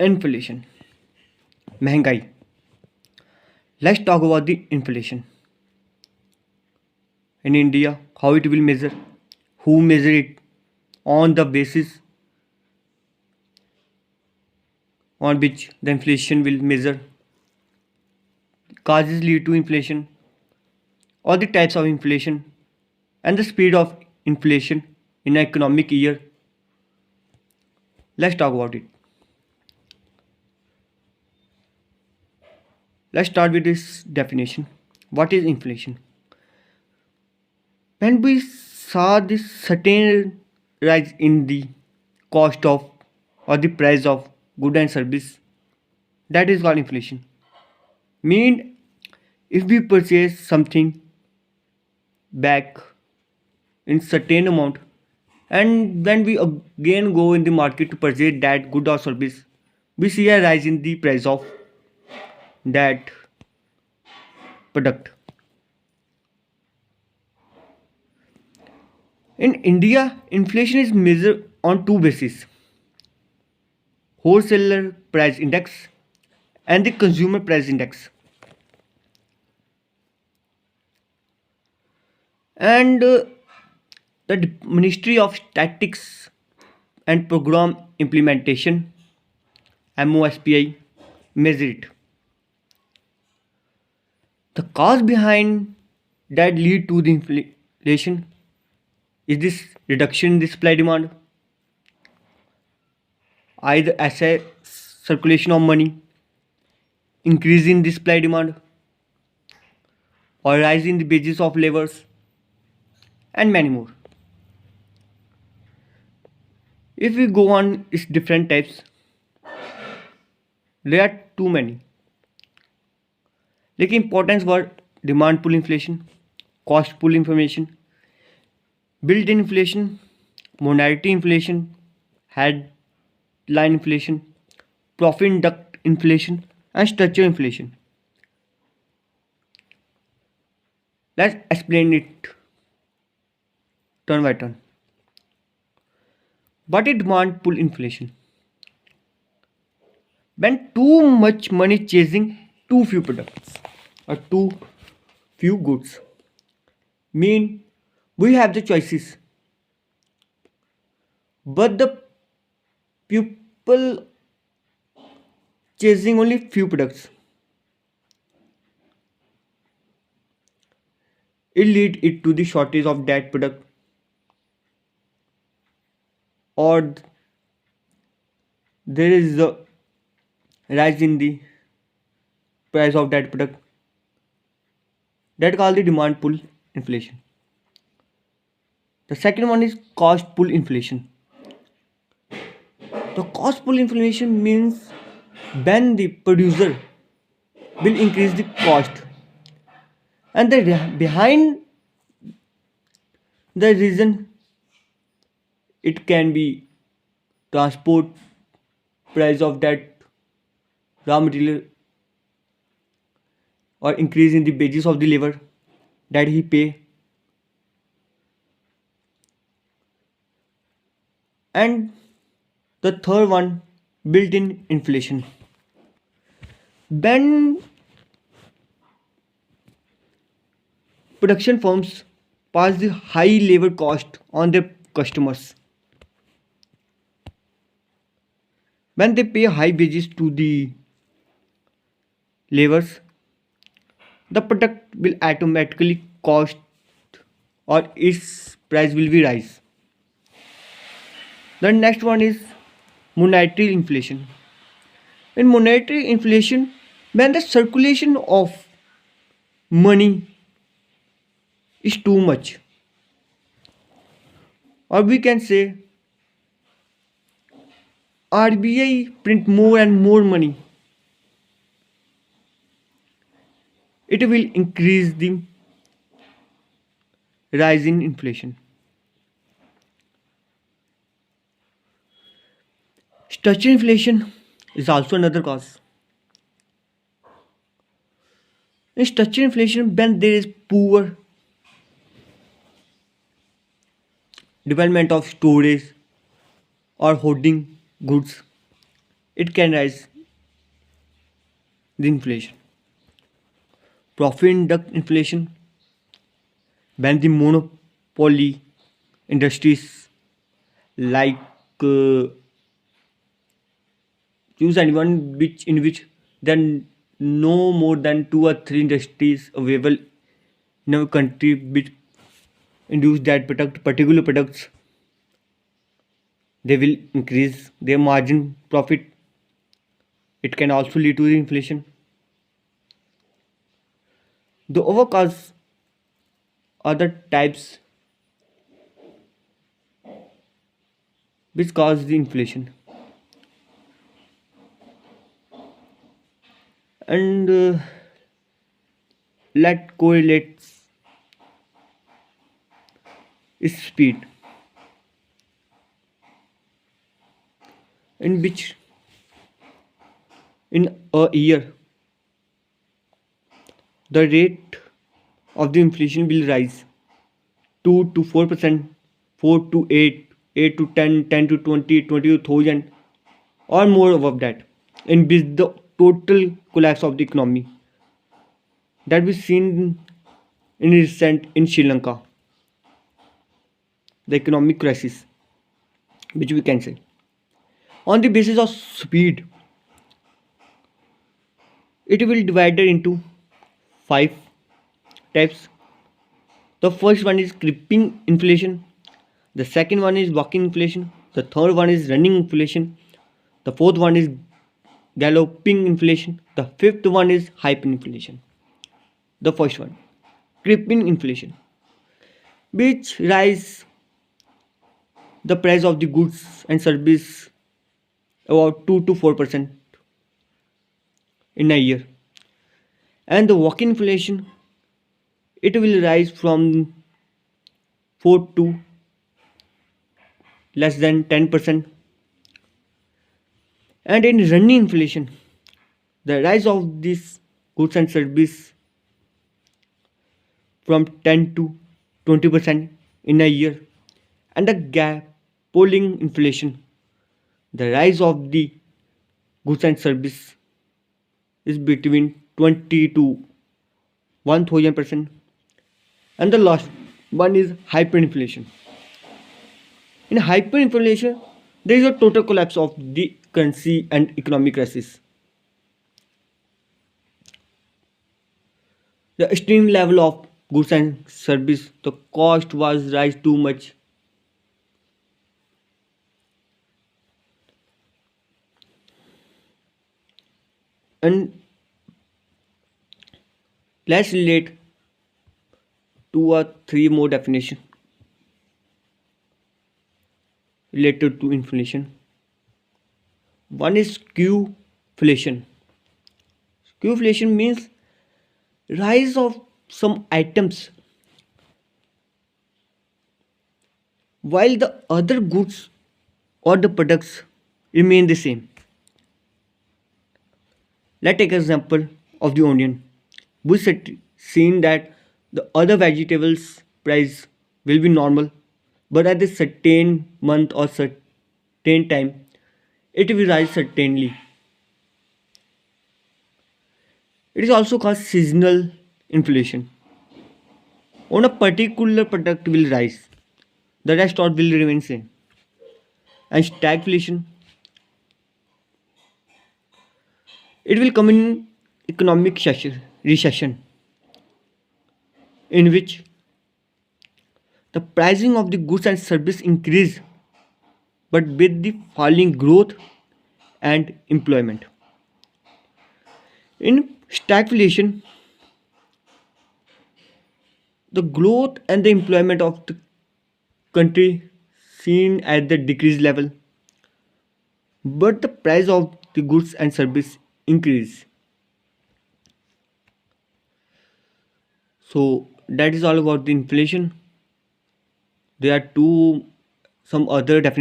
Inflation, महंगाई. Let's talk about the inflation in India, how it will measure, who measure it, on the basis on which the inflation will measure, causes lead to inflation, all the types of inflation, and the speed of inflation in an economic year. Let's talk about it. Let's start with this definition. What is inflation? When we saw this certain rise in the cost of or the price of good and service, that is called inflation. Mean if we purchase something back in certain amount and when we again go in the market to purchase that good or service, we see a rise in the price of that product. In India, inflation is measured on two bases: wholesaler price index and the consumer price index. And the Ministry of Statistics and Program Implementation MoSPI measure it. The cause behind that lead to the inflation is this reduction in the supply demand, either as a circulation of money, increase in the supply demand, or rise in the wages of laborers, and many more. If we go on its different types, there are too many. Like importance were demand pull inflation, cost pull inflation, built-in inflation, monetary inflation, headline inflation, profit duct inflation, and structural inflation. Let's explain it turn by turn. What is demand pull inflation? When too much money chasing too few products or too few goods, mean we have the choices, but the people chasing only few products, it lead it to the shortage of that product, or there is a rise in the price of that product, that called the demand pull inflation. The second one is cost pull inflation. The cost pull inflation means when the producer will increase the cost, and behind the reason, it can be transport price of that raw material, or increase in the wages of the labor that he pay, and the third one, built-in inflation. When production firms pass the high labor cost on their customers, when they pay high wages to the laborers, the product will automatically cost or its price will be rise. The next one is monetary inflation. In monetary inflation, when the circulation of money is too much, or we can say RBI print more and more money, it will increase the rise in inflation. Structural inflation is also another cause. In structural inflation, when there is poor development of storage or hoarding goods, it can rise the inflation. Profit induct inflation when the monopoly industries like uh, choose anyone which then no more than two or three industries available in our country which induce that product particular products, they will increase their margin profit. It can also lead to the inflation. The overcause other types which cause the inflation, and let correlates is speed, in which in a year the rate of the inflation will rise 2 to 4%, 4 to 8, 8 to 10, 10 to 20, 20 to 1000, or more above that, in which the total collapse of the economy that we seen in recent in Sri Lanka, the economic crisis, which we can say. On the basis of speed, it will divide it into five types. The first one is creeping inflation. The second one is walking inflation. The third one is running inflation. The fourth one is galloping inflation. The fifth one is hyperinflation. The first one, creeping inflation, which rise the price of the goods and service about 2 to 4% in a year. And the walking inflation, it will rise from 4 to less than 10%. And in running inflation, the rise of this goods and service from 10 to 20% in a year. And the gap polling inflation, the rise of the goods and service is between 20 to 1000%. And the last one is hyperinflation. In hyperinflation, there is a total collapse of the currency and economic crisis. The extreme level of goods and service, the cost was rise too much. And let's relate two or three more definition related to inflation. One is skewflation. Skewflation means rise of some items while the other goods or the products remain the same. Let's take example of the onion. We seen that the other vegetables price will be normal, but at a certain month or certain time, it will rise certainly. It is also called seasonal inflation. On a particular product will rise, the rest all will remain same. And stagflation, it will come in economic recession, in which the pricing of the goods and service increase, but with the falling growth and employment. In stagflation, the growth and the employment of the country seen at the decreased level, but the price of the goods and service increase. So that is all about the inflation. There are two some other definitions